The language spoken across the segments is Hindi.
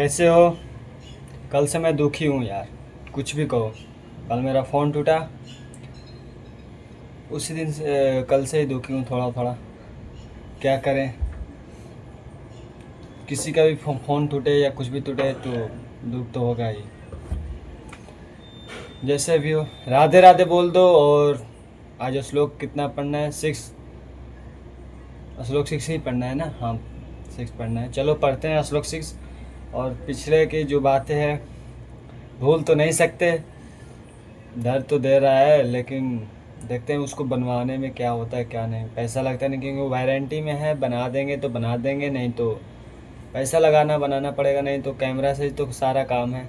कैसे हो? कल से मैं दुखी हूँ यार। कुछ भी कहो। कल मेरा फ़ोन टूटा। उसी दिन से कल से ही दुखी हूँ थोड़ा थोड़ा। क्या करें? किसी का भी फ़ोन टूटे या कुछ भी टूटे तो दुख तो होगा ही। जैसे भी हो, राधे राधे बोल दो। और आज श्लोक कितना पढ़ना है? 6। श्लोक 6 ही पढ़ना है ना? हाँ, 6 पढ़ना है। चलो पढ़ते हैं श्लोक 6। और पिछले की जो बातें हैं भूल तो नहीं सकते। दर्द तो दे रहा है, लेकिन देखते हैं उसको बनवाने में क्या होता है क्या नहीं। पैसा लगता नहीं, क्योंकि वो वारंटी में है। बना देंगे तो बना देंगे, नहीं तो पैसा लगाना बनाना पड़ेगा। नहीं तो कैमरा से ही तो सारा काम है।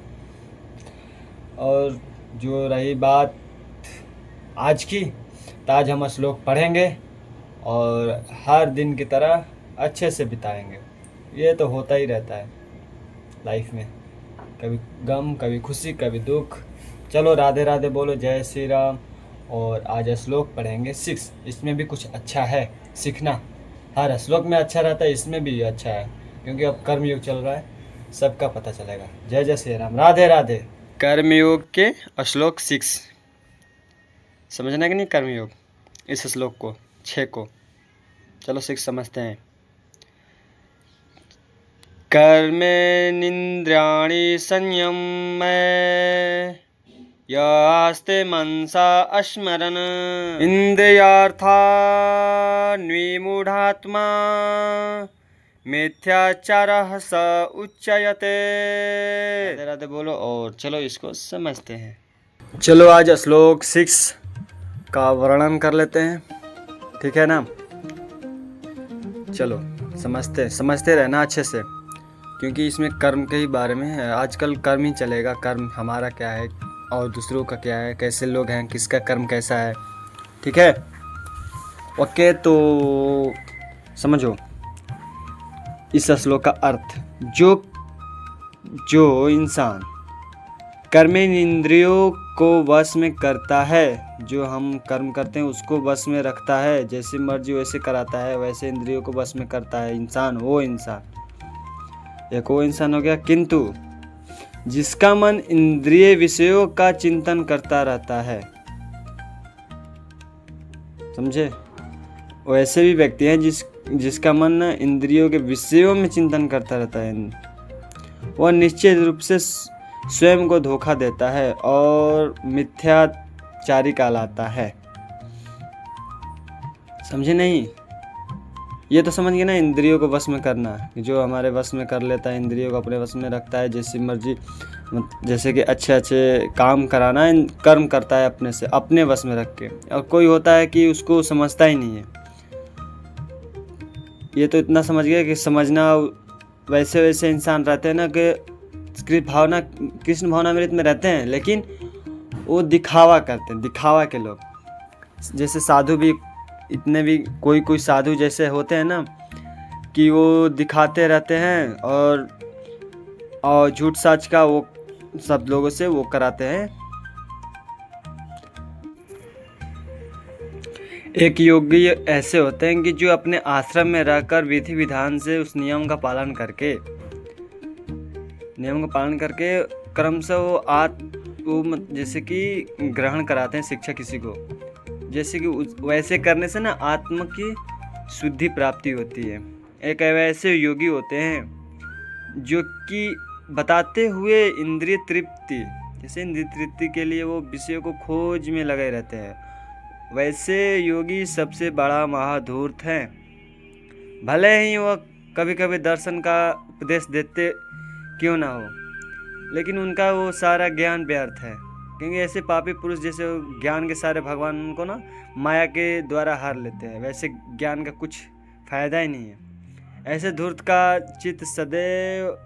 और जो रही बात आज की, तो आज हम श्लोक पढ़ेंगे और हर दिन की तरह अच्छे से बिताएंगे। ये तो होता ही रहता है लाइफ में, कभी गम कभी खुशी कभी दुख। चलो राधे राधे बोलो, जय श्री राम। और आज श्लोक पढ़ेंगे 6। इसमें भी कुछ अच्छा है सीखना। हर श्लोक में अच्छा रहता है, इसमें भी अच्छा है, क्योंकि अब कर्मयोग चल रहा है। सबका पता चलेगा। जय जय श्री राम, राधे राधे। कर्मयोग के श्लोक 6 समझना कि नहीं? कर्मयोग इस श्लोक को 6 को। चलो 6 समझते हैं। कर्मेन्द्रियाणि संयम्य यास्ते मनसा स्मरन् इन्द्रियार्थान्विमूढात्मा मिथ्याचारः स उच्यते। राधे राधे बोलो। और चलो इसको समझते हैं। चलो आज श्लोक 6 का वर्णन कर लेते हैं, ठीक है ना? चलो समझते रहना अच्छे से, क्योंकि इसमें कर्म के ही बारे में है। आजकल कर्म ही चलेगा। कर्म हमारा क्या है और दूसरों का क्या है, कैसे लोग हैं, किसका कर्म कैसा है, ठीक है? ओके, तो समझो इस श्लोक का अर्थ। जो इंसान कर्मेंद्रियों को वश में करता है, जो हम कर्म करते हैं उसको वश में रखता है, जैसे मर्जी वैसे कराता है, वैसे इंद्रियों को वश में करता है इंसान, वो इंसान एक वो इंसान हो गया। किंतु जिसका मन इंद्रिय विषयों का चिंतन करता रहता है, समझे? वैसे भी व्यक्ति हैं जिसका मन इंद्रियों के विषयों में चिंतन करता रहता है, वह निश्चित रूप से स्वयं को धोखा देता है और मिथ्याचारी कहलाता है। समझे नहीं? ये तो समझ गए ना, इंद्रियों को वश में करना। जो हमारे वश में कर लेता है, इंद्रियों को अपने वश में रखता है, जैसी मर्जी, जैसे कि अच्छे अच्छे काम कराना, कर्म करता है अपने से, अपने वश में रख के। और कोई होता है कि उसको समझता ही नहीं है। ये तो इतना समझ गया कि समझना। वैसे वैसे इंसान रहते हैं ना कि कृष्ण भावनामृत में रहते हैं, लेकिन वो दिखावा करते हैं, दिखावा के लोग। जैसे साधु भी, इतने भी कोई साधु जैसे होते हैं ना कि वो दिखाते रहते हैं और झूठ सच का वो सब लोगों से वो कराते हैं। एक योगी ऐसे होते हैं कि जो अपने आश्रम में रहकर विधि विधान से उस नियम का पालन करके क्रम से वो जैसे कि ग्रहण कराते हैं शिक्षा किसी को। जैसे कि वैसे करने से ना आत्मा की शुद्धि प्राप्ति होती है। एक ऐसे योगी होते हैं जो कि बताते हुए इंद्रिय तृप्ति, जैसे इंद्रिय तृप्ति के लिए वो विषयों को खोज में लगे रहते हैं, वैसे योगी सबसे बड़ा महाधूर्त है। भले ही वह कभी कभी दर्शन का उपदेश देते क्यों ना हो, लेकिन उनका वो सारा ज्ञान व्यर्थ है। क्योंकि ऐसे पापी पुरुष जैसे ज्ञान के सारे भगवान उनको ना माया के द्वारा हार लेते हैं, वैसे ज्ञान का कुछ फायदा ही नहीं है। ऐसे धूर्त का चित्त सदैव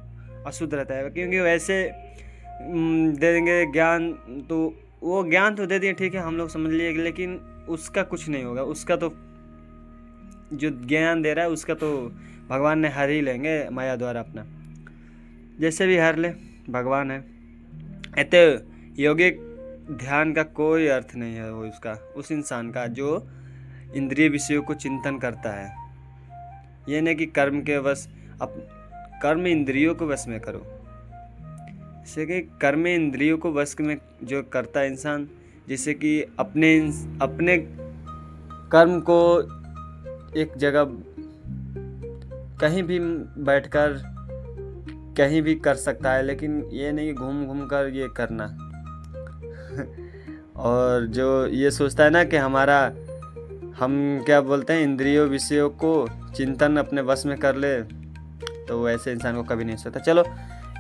अशुद्ध रहता है, क्योंकि वैसे दे देंगे ज्ञान, तो वो ज्ञान तो दे दिए, ठीक है, हम लोग समझ लिए, लेकिन उसका कुछ नहीं होगा। उसका तो जो ज्ञान दे रहा है उसका तो भगवान ने हर ही लेंगे माया द्वारा अपना, जैसे भी हर ले, भगवान है। ऐसे योगिक ध्यान का कोई अर्थ नहीं है वो उस इंसान का जो इंद्रिय विषयों को चिंतन करता है। ये नहीं कि कर्म के वश कर्म इंद्रियों को वश में करो, जैसे कि कर्म इंद्रियों को वश में जो करता है इंसान, जैसे कि अपने कर्म को एक जगह कहीं भी बैठकर कहीं भी कर सकता है, लेकिन ये नहीं घूम घूम कर ये करना। और जो ये सोचता है ना कि हम क्या बोलते हैं, इंद्रियों विषयों को चिंतन अपने वश में कर ले, तो वैसे इंसान को कभी नहीं सोचता। चलो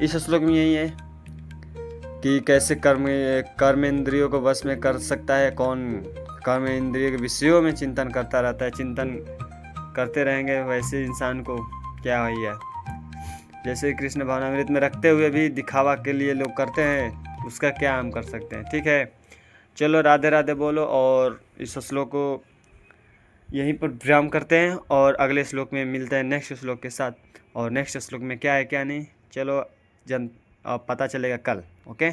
इस श्लोक में यही है कि कैसे कर्म इंद्रियों को वश में कर सकता है कौन। कर्म इंद्रियों के विषयों में चिंतन करता रहता है, चिंतन करते रहेंगे वैसे इंसान को क्या है। जैसे कृष्ण भावनामृत में रखते हुए भी दिखावा के लिए लोग करते हैं, उसका क्या हम कर सकते हैं। ठीक है, चलो राधे राधे बोलो, और इस श्लोक को यहीं पर विराम करते हैं और अगले श्लोक में मिलते हैं नेक्स्ट श्लोक के साथ। और नेक्स्ट श्लोक में क्या है क्या नहीं, चलो पता चलेगा कल। ओके।